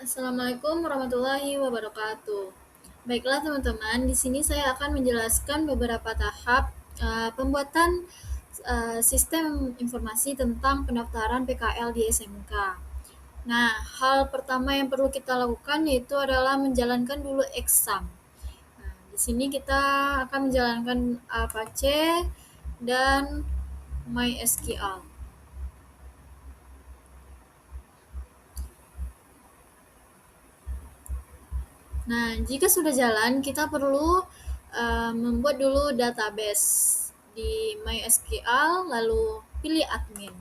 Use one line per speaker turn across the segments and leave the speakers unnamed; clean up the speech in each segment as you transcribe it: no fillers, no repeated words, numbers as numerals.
Assalamualaikum warahmatullahi wabarakatuh. Baiklah teman-teman, di sini saya akan menjelaskan beberapa tahap pembuatan sistem informasi tentang pendaftaran PKL di SMK. Nah, hal pertama yang perlu kita lakukan yaitu adalah menjalankan dulu exam. Nah, di sini kita akan menjalankan Apache dan MySQL. Nah, jika sudah jalan, kita perlu membuat dulu database di MySQL, lalu pilih admin.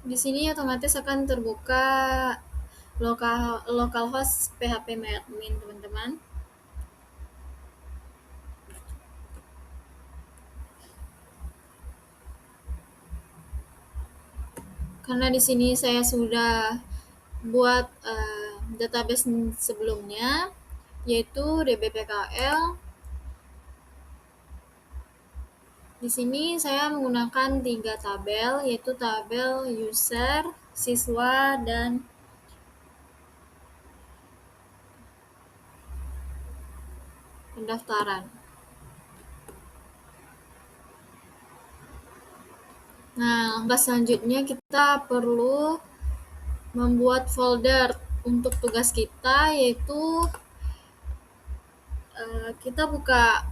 Di sini otomatis akan terbuka localhost PHP MyAdmin, teman-teman. Karena di sini saya sudah buat database sebelumnya, yaitu dbpkl. Di sini saya menggunakan 3 tabel, yaitu tabel user, siswa, dan pendaftaran. Nah, langkah selanjutnya kita perlu membuat folder untuk tugas kita, yaitu kita buka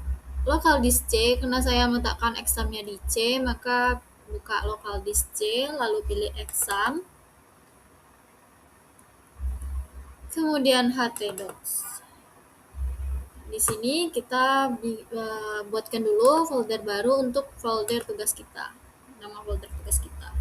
local disk C. Karena saya meletakkan examnya di C, maka buka local disk C, lalu pilih exam, kemudian htdocs. Di sini kita buatkan dulu folder baru untuk folder tugas kita, nama folder tugas kita.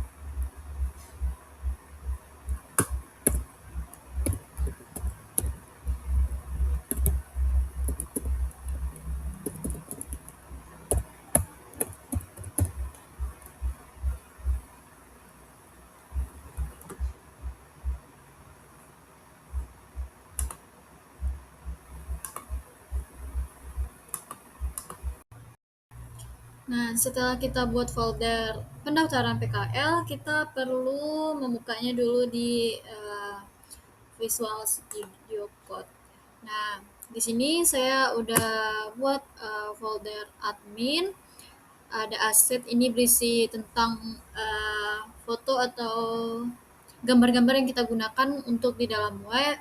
Nah, setelah kita buat folder pendaftaran PKL, kita perlu membukanya dulu di Visual Studio Code. Nah, di sini saya udah buat folder admin. Ada aset, ini berisi tentang foto atau gambar-gambar yang kita gunakan untuk di dalam web.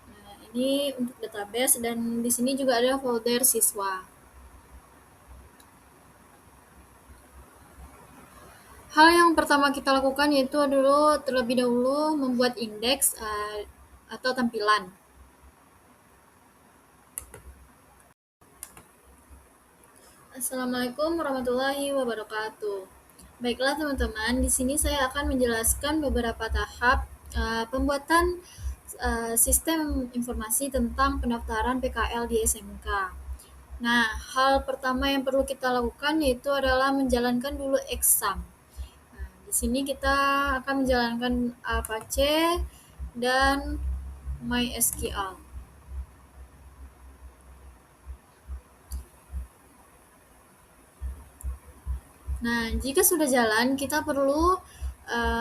Nah, ini untuk database, dan di sini juga ada folder siswa. Hal yang pertama kita lakukan yaitu adalah terlebih dahulu membuat indeks atau tampilan. Assalamualaikum warahmatullahi wabarakatuh. Baiklah teman-teman, di sini saya akan menjelaskan beberapa tahap pembuatan sistem informasi tentang pendaftaran PKL di SMK. Nah, hal pertama yang perlu kita lakukan yaitu adalah menjalankan dulu exam. Nah, di sini kita akan menjalankan Apache dan MySQL. Nah, jika sudah jalan, kita perlu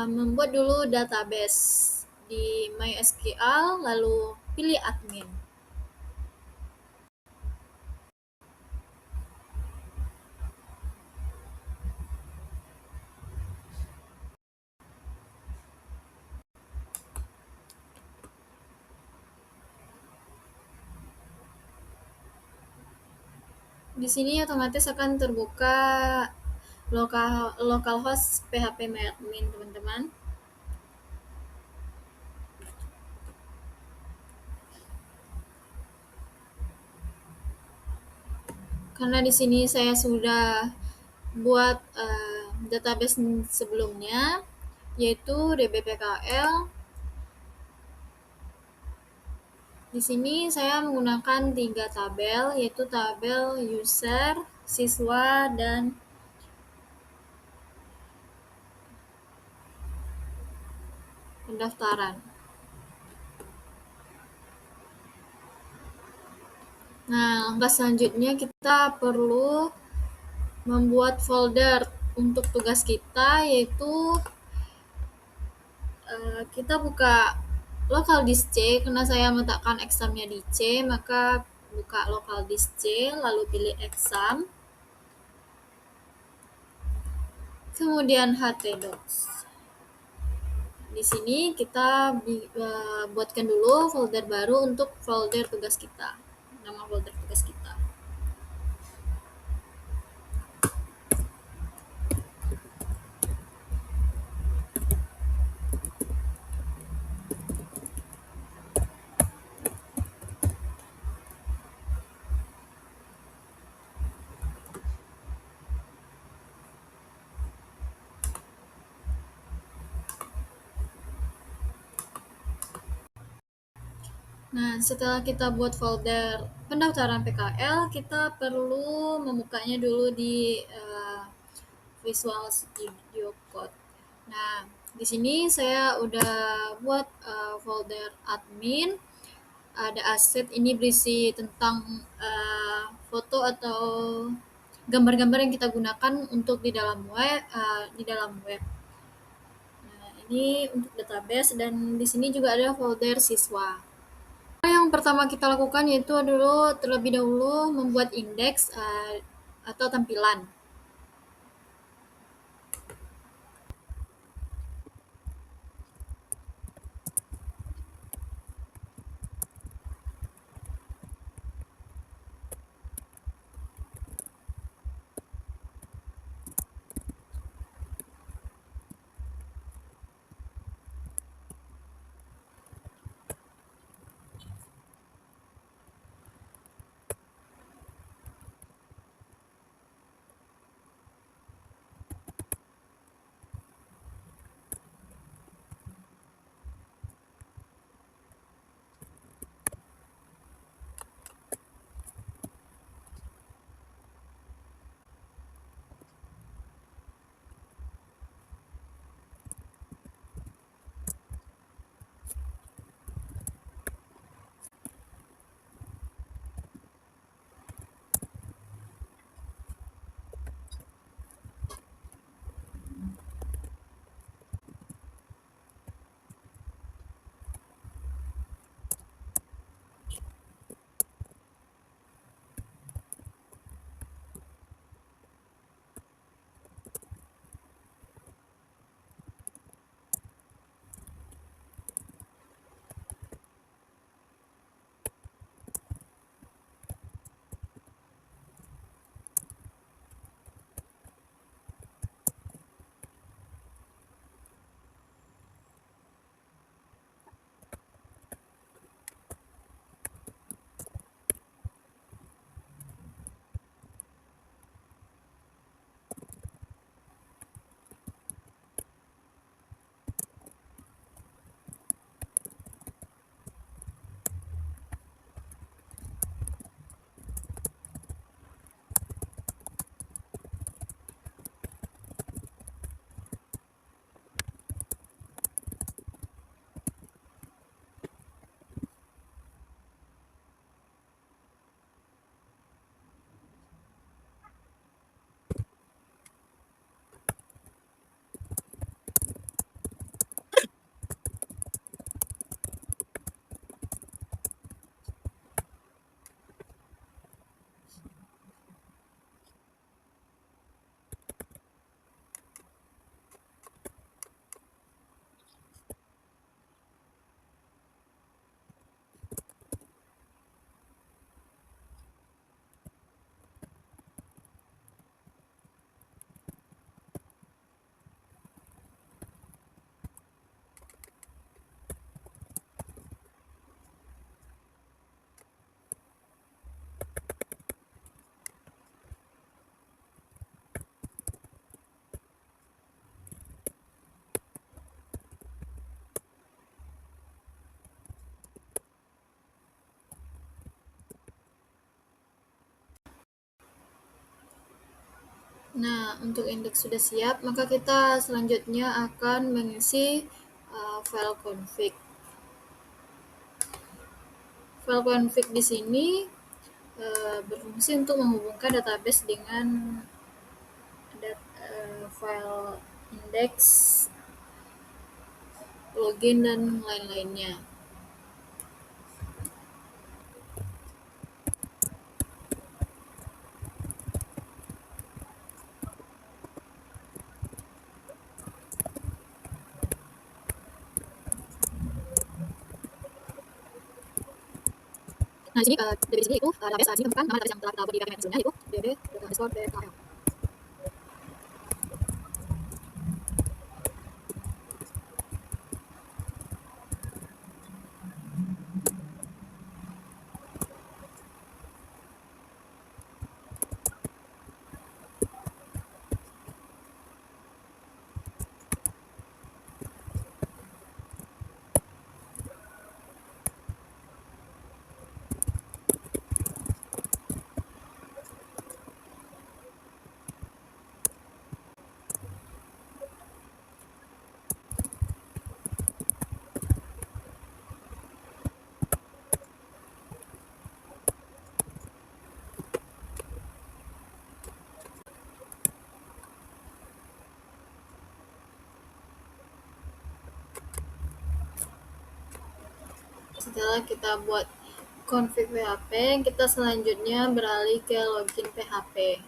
membuat dulu database di MySQL, lalu pilih admin. Di sini otomatis akan terbuka localhost PHP MyAdmin, teman-teman. Karena di sini saya sudah buat database sebelumnya, yaitu dbpkl. Di sini saya menggunakan 3 tabel, yaitu tabel user, siswa, dan pendaftaran. Nah, langkah selanjutnya kita perlu membuat folder untuk tugas kita, yaitu kita buka local disk C. Karena saya meletakkan examnya di C, maka buka local disk C, lalu pilih exam, kemudian htdocs. Di sini kita buatkan dulu folder baru untuk folder tugas kita, nama folder tugas kita. Nah, setelah kita buat folder pendaftaran PKL, kita perlu membukanya dulu di Visual Studio Code. Nah, di sini saya udah buat folder admin. Ada aset, ini berisi tentang foto atau gambar-gambar yang kita gunakan untuk di dalam web. Nah, ini untuk database, dan di sini juga ada folder siswa. Yang pertama kita lakukan yaitu adalah terlebih dahulu membuat indeks atau tampilan. Nah, untuk indeks sudah siap, maka kita selanjutnya akan mengisi file config. File config di sini berfungsi untuk menghubungkan database dengan file index, login, dan lain-lainnya. Nah, di sini dari sini itu database di sini menemukan nama database yang telah kita buat di PHP sebelumnya, yaitu db_pkl. Setelah kita buat config PHP, kita selanjutnya beralih ke login PHP.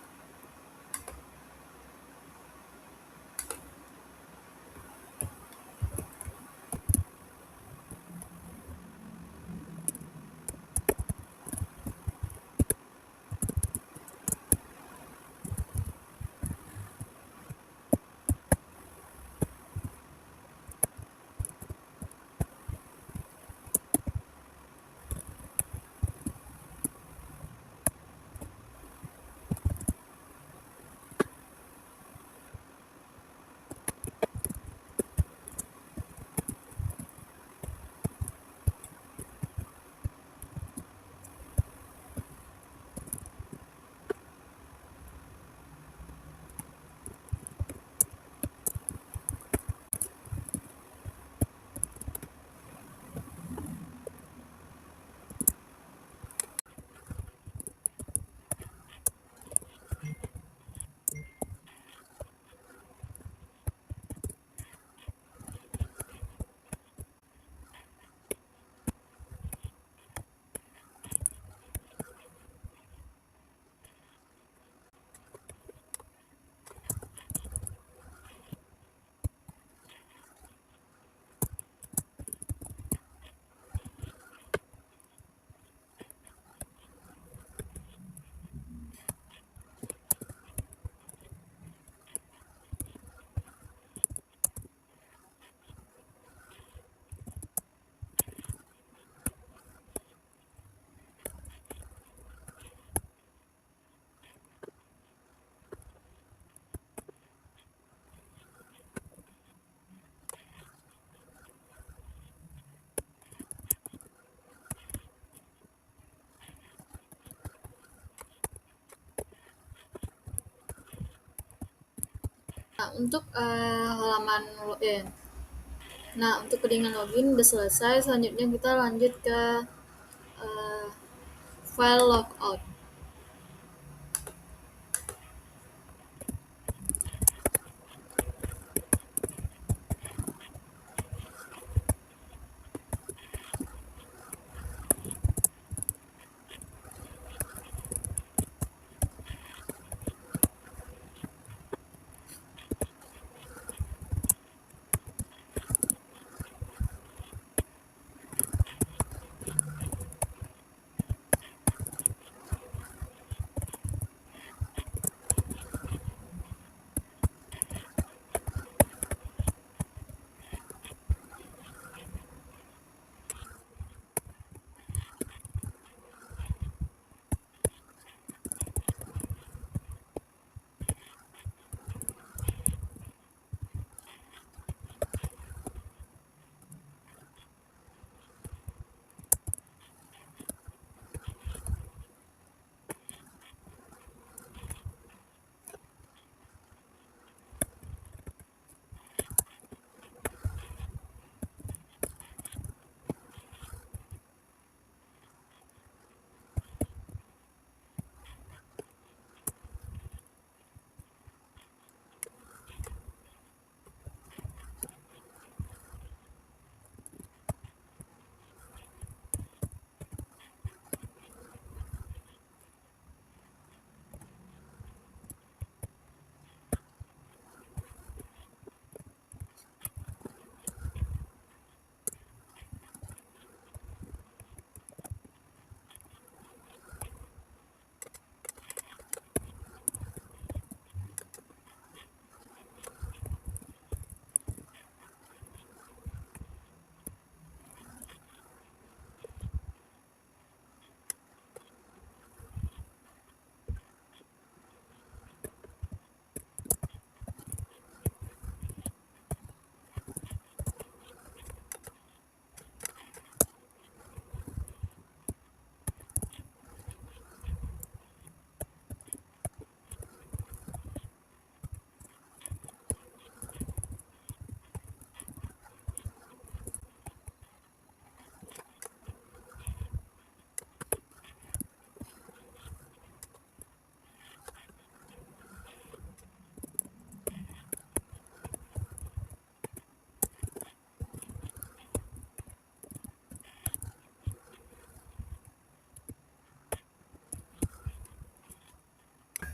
Nah, untuk halaman nah, untuk codingan login udah selesai. Selanjutnya kita lanjut ke file logout.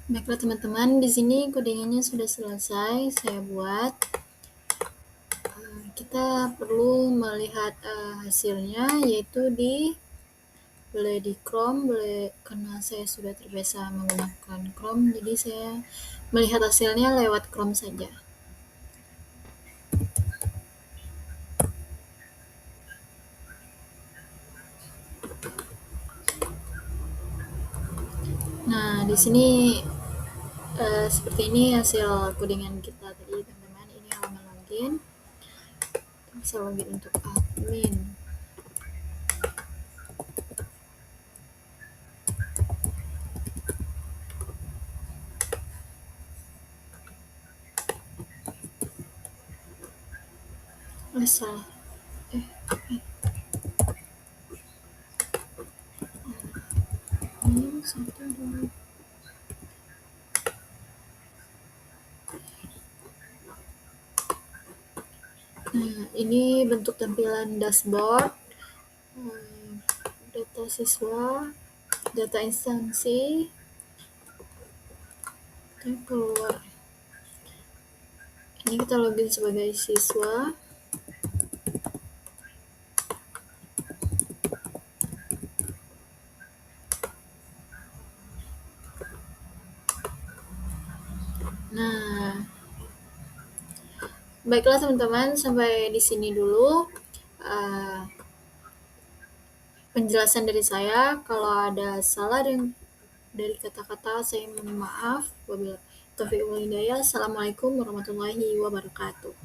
Baiklah teman-teman, di sini kodingannya sudah selesai saya buat. Kita perlu melihat hasilnya, yaitu boleh di Chrome, karena saya sudah terbiasa menggunakan Chrome, jadi saya melihat hasilnya lewat Chrome saja. Nah, di sini seperti ini hasil codingan kita tadi, teman-teman. Ini halaman login. Bisa login untuk admin. Salah. Ini satu dulu. Nah, ini bentuk tampilan dashboard, data siswa, data instansi, kita keluar. Ini kita login sebagai siswa. Nah, baiklah teman-teman, sampai di sini dulu penjelasan dari saya. Kalau ada salah dari kata-kata, saya mohon maaf. Wabillahi taufiq wal hidayah. Assalamualaikum warahmatullahi wabarakatuh.